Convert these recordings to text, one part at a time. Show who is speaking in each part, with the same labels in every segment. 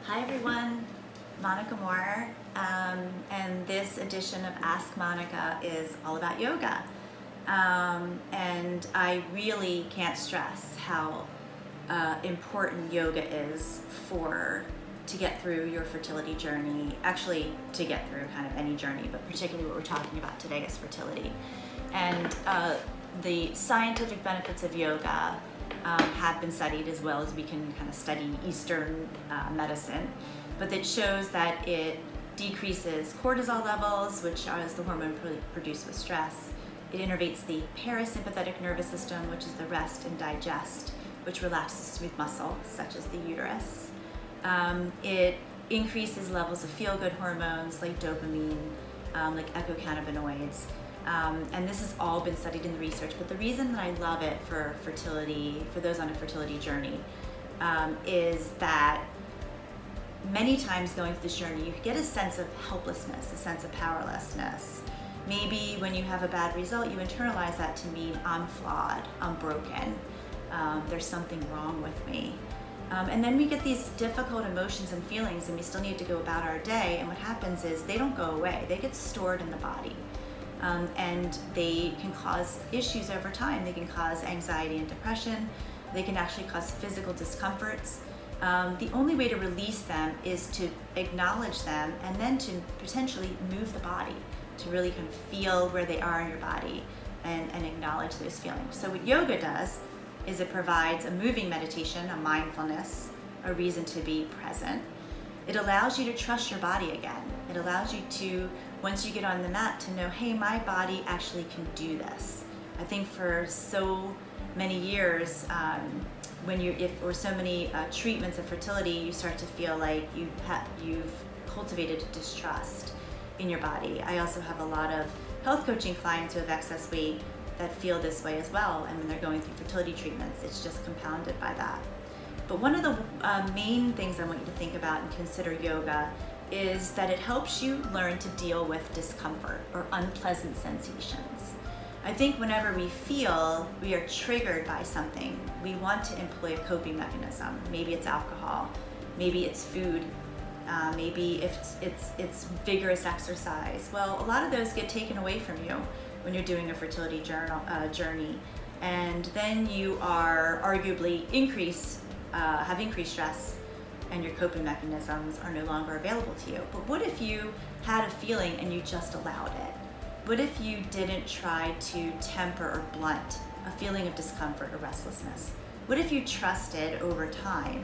Speaker 1: Hi everyone, Monica Moore, and this edition of Ask Monica is all about yoga. And I really can't stress how important yoga is to get through your fertility journey, actually to get through kind of any journey, but particularly what we're talking about today is fertility. And the scientific benefits of yoga have been studied, as well as we can kind of study Eastern medicine, but it shows that it decreases cortisol levels, which is the hormone produced with stress. It innervates the parasympathetic nervous system, which is the rest and digest, which relaxes smooth muscle, such as the uterus. It increases levels of feel-good hormones like dopamine, like ecocannabinoids. And this has all been studied in the research, but the reason that I love it for fertility, for those on a fertility journey, is that many times going through this journey, you get a sense of helplessness, a sense of powerlessness. Maybe when you have a bad result, you internalize that to mean I'm flawed, I'm broken, there's something wrong with me. And then we get these difficult emotions and feelings, and we still need to go about our day, and what happens is they don't go away, they get stored in the body. And they can cause issues over time. They can cause anxiety and depression. They can actually cause physical discomforts. The only way to release them is to acknowledge them and then to potentially move the body, to really kind of feel where they are in your body and acknowledge those feelings. So what yoga does is it provides a moving meditation, a mindfulness, a reason to be present. It allows you to trust your body again. It allows you to, once you get on the mat, to know, hey, my body actually can do this. I think for so many years, or so many treatments of fertility, you start to feel like you've cultivated distrust in your body. I also have a lot of health coaching clients who have excess weight that feel this way as well, and when they're going through fertility treatments, it's just compounded by that. But one of the main things I want you to think about and consider yoga is that it helps you learn to deal with discomfort or unpleasant sensations. I think whenever we feel we are triggered by something, we want to employ a coping mechanism. Maybe it's alcohol, maybe it's food, maybe it's vigorous exercise. Well, a lot of those get taken away from you when you're doing a fertility journey, and then you are arguably have increased stress, and your coping mechanisms are no longer available to you. But what if you had a feeling and you just allowed it? What if you didn't try to temper or blunt a feeling of discomfort or restlessness? What if you trusted over time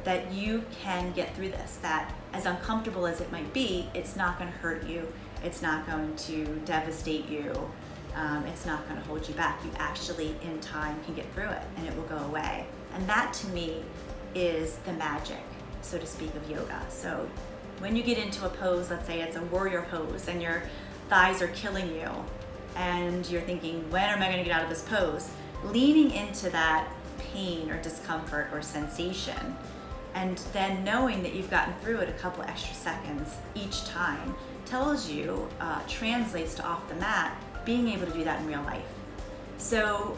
Speaker 1: that you can get through this, that as uncomfortable as it might be, it's not going to hurt you, it's not going to devastate you, it's not going to hold you back. You actually, in time, can get through it, and it will go away. And that, to me, is the magic, so to speak, of yoga. So when you get into a pose, let's say it's a warrior pose, and your thighs are killing you, and you're thinking, when am I going to get out of this pose? Leaning into that pain or discomfort or sensation, and then knowing that you've gotten through it a couple extra seconds each time, tells you, translates to off the mat, being able to do that in real life. So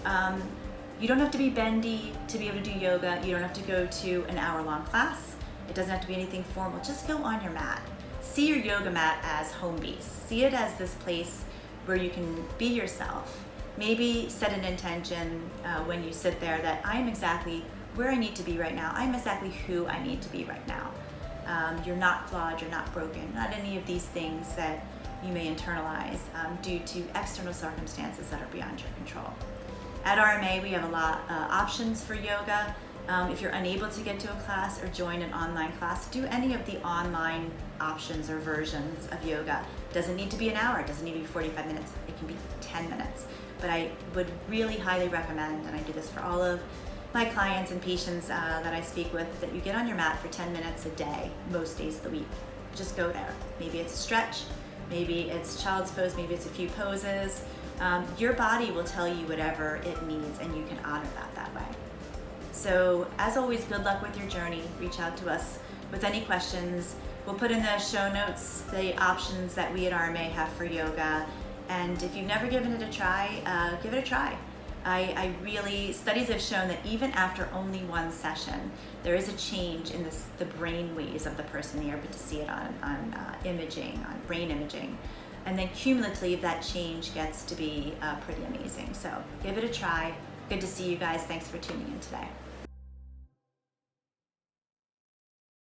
Speaker 1: you don't have to be bendy to be able to do yoga. You don't have to go to an hour-long class. It doesn't have to be anything formal. Just go on your mat. See your yoga mat as home base. See it as this place where you can be yourself. Maybe set an intention when you sit there that I'm exactly where I need to be right now. I'm exactly who I need to be right now. You're not flawed, you're not broken, not any of these things that you may internalize due to external circumstances that are beyond your control. At RMA, we have a lot of options for yoga. If you're unable to get to a class or join an online class, do any of the online options or versions of yoga. It doesn't need to be an hour, it doesn't need to be 45 minutes, it can be 10 minutes. But I would really highly recommend, and I do this for all of my clients and patients that I speak with, that you get on your mat for 10 minutes a day, most days of the week. Just go there. Maybe it's a stretch, maybe it's child's pose, maybe it's a few poses. Your body will tell you whatever it needs, and you can honor that way. So as always, good luck with your journey. Reach out to us with any questions. We'll put in the show notes the options that we at RMA have for yoga. And if you've never given it a try, give it a try. I really, studies have shown that even after only one session, there is a change in the brain waves of the person. You're able to see it on imaging, on brain imaging. And then cumulatively, that change gets to be pretty amazing. So give it a try. Good to see you guys. Thanks for tuning in today.